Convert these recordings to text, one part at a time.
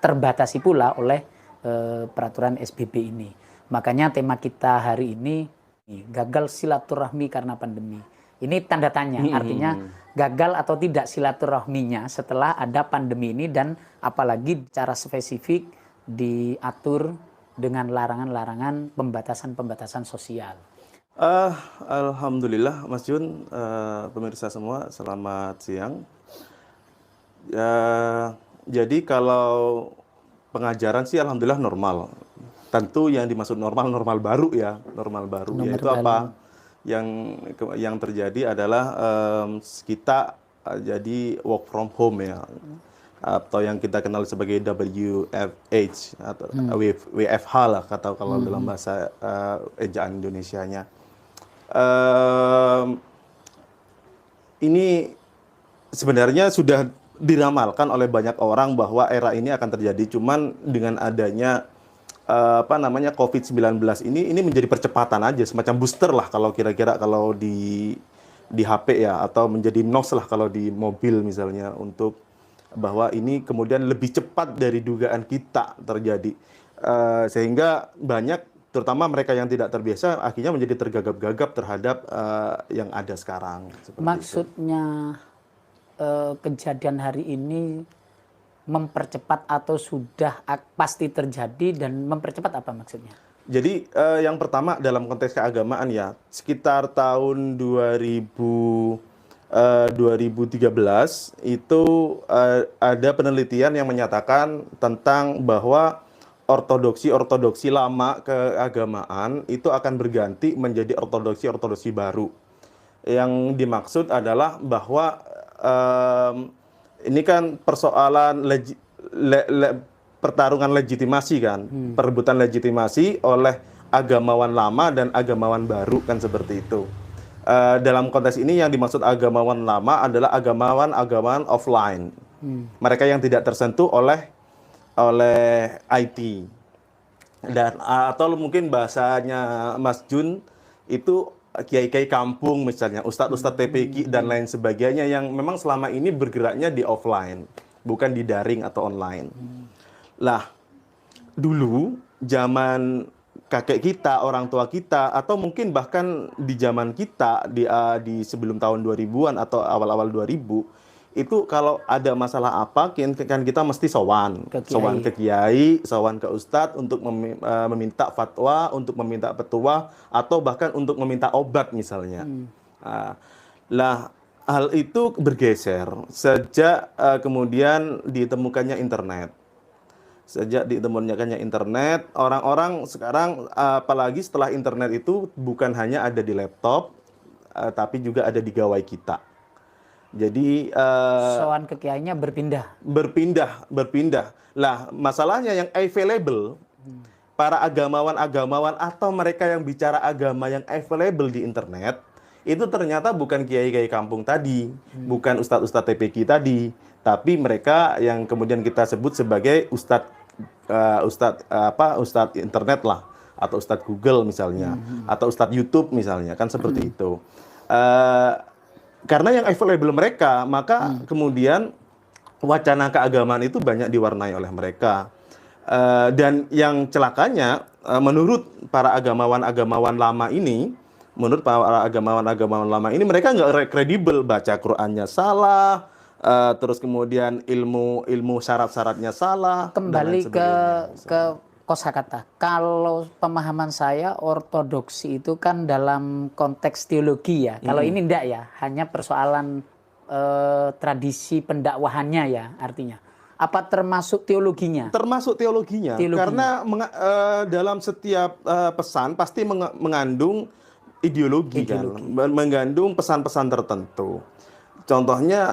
terbatasi pula oleh peraturan SBB ini. Makanya tema kita hari ini gagal silaturahmi karena pandemi. Ini tanda tanya, artinya gagal atau tidak silaturahminya setelah ada pandemi ini, dan apalagi secara spesifik diatur dengan larangan-larangan pembatasan-pembatasan sosial. Alhamdulillah Mas Jun, pemirsa semua, selamat siang. Jadi kalau pengajaran sih alhamdulillah normal. Tentu yang dimaksud normal baru ya, normal baru. Yaitu apa? Yang terjadi adalah kita jadi work from home ya, atau yang kita kenal sebagai WFH atau WFH lah kata kalau dalam bahasa ejaan Indonesianya. Ini sebenarnya sudah diramalkan oleh banyak orang bahwa era ini akan terjadi, cuman dengan adanya COVID-19 ini menjadi percepatan aja, semacam booster lah kalau kira-kira kalau di HP ya, atau menjadi NOS lah kalau di mobil misalnya, untuk bahwa ini kemudian lebih cepat dari dugaan kita terjadi, sehingga banyak, terutama mereka yang tidak terbiasa, akhirnya menjadi tergagap-gagap terhadap yang ada sekarang. Maksudnya kejadian hari ini mempercepat atau sudah pasti terjadi, dan mempercepat apa maksudnya? Jadi yang pertama dalam konteks keagamaan ya, sekitar tahun 2013 itu ada penelitian yang menyatakan tentang bahwa ortodoksi lama keagamaan itu akan berganti menjadi ortodoksi baru. Yang dimaksud adalah bahwa ini kan persoalan pertarungan legitimasi kan, perebutan legitimasi oleh agamawan lama dan agamawan baru kan, seperti itu. Dalam konteks ini yang dimaksud agamawan lama adalah agamawan offline, mereka yang tidak tersentuh oleh IT, dan atau mungkin bahasanya Mas Jun itu kiai-kiai kampung misalnya, ustadz-ustadz TPQ dan lain sebagainya, yang memang selama ini bergeraknya di offline, bukan di daring atau online. Lah, dulu zaman kakek kita, orang tua kita, atau mungkin bahkan di zaman kita di sebelum tahun 2000-an atau awal-awal 2000, itu kalau ada masalah apa kan kita mesti sowan ke kiai, sowan ke ustadz untuk meminta fatwa, untuk meminta petua, atau bahkan untuk meminta obat misalnya. Lah, hal itu bergeser sejak kemudian ditemukannya internet. Sejak ditemukannya internet, orang-orang sekarang, apalagi setelah internet itu, bukan hanya ada di laptop, tapi juga ada di gawai kita. Jadi sowan ke kiainya berpindah. Lah, masalahnya yang available, para agamawan atau mereka yang bicara agama yang available di internet, itu ternyata bukan kiai-kiai kampung tadi, bukan ustadz-ustadz TPQ tadi, tapi mereka yang kemudian kita sebut sebagai ustadz internet lah, atau ustadz Google misalnya, atau ustadz YouTube misalnya, kan seperti itu. Karena yang available mereka, maka kemudian wacana keagamaan itu banyak diwarnai oleh mereka. Dan yang celakanya, menurut para agamawan lama ini, mereka nggak kredibel, baca Qur'annya salah, terus kemudian ilmu syarat-syaratnya salah. Kembali ke kosakata. Kalau pemahaman saya, ortodoksi itu kan dalam konteks teologi ya. Kalau ini enggak ya, hanya persoalan tradisi pendakwahannya ya, artinya. Apa termasuk teologinya? Termasuk teologinya. Karena dalam setiap pesan pasti mengandung ideologi. Kan, mengandung pesan-pesan tertentu. Contohnya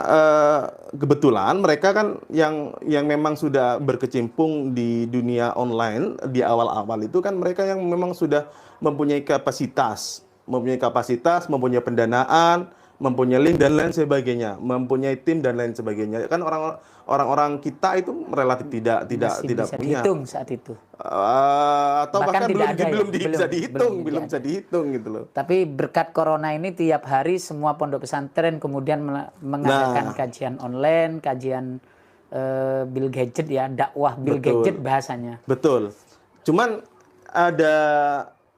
kebetulan mereka kan yang memang sudah berkecimpung di dunia online di awal-awal itu kan, mereka yang memang sudah mempunyai kapasitas, mempunyai pendanaan, mempunyai link dan lain sebagainya, mempunyai tim dan lain sebagainya. Kan orang-orang kita itu relatif tidak bisa punya. Dihitung saat itu. Atau bahkan belum bisa dihitung gitu loh. Tapi berkat corona ini tiap hari semua pondok pesantren kemudian mengadakan kajian online, kajian Bill Gadget ya, dakwah Bill Betul. Gadget bahasanya. Betul. Cuman ada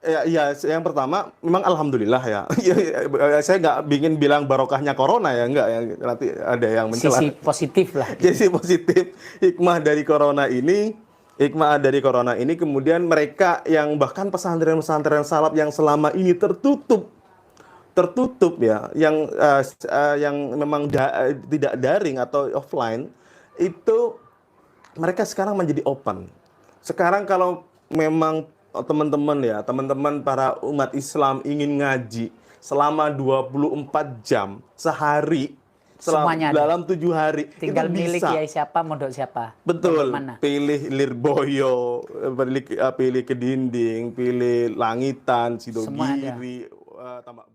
ya yang pertama memang alhamdulillah ya. Saya nggak ingin bilang barokahnya corona ya, enggak ya. Nanti ada yang mencela. Sisi positif lah. Jadi positif hikmah dari corona ini kemudian mereka yang bahkan pesantren-pesantren salaf yang selama ini tertutup ya, yang memang tidak daring atau offline, itu mereka sekarang menjadi open. Sekarang kalau memang teman-teman para umat Islam ingin ngaji selama 24 jam sehari, Semuanya ada. dalam 7 hari, Tinggal itu milih bisa. kiai siapa, mondok siapa. Betul, Mondok mana. pilih Lirboyo, pilih ke dinding, pilih langitan, Semua ada. Sidogiri, tambah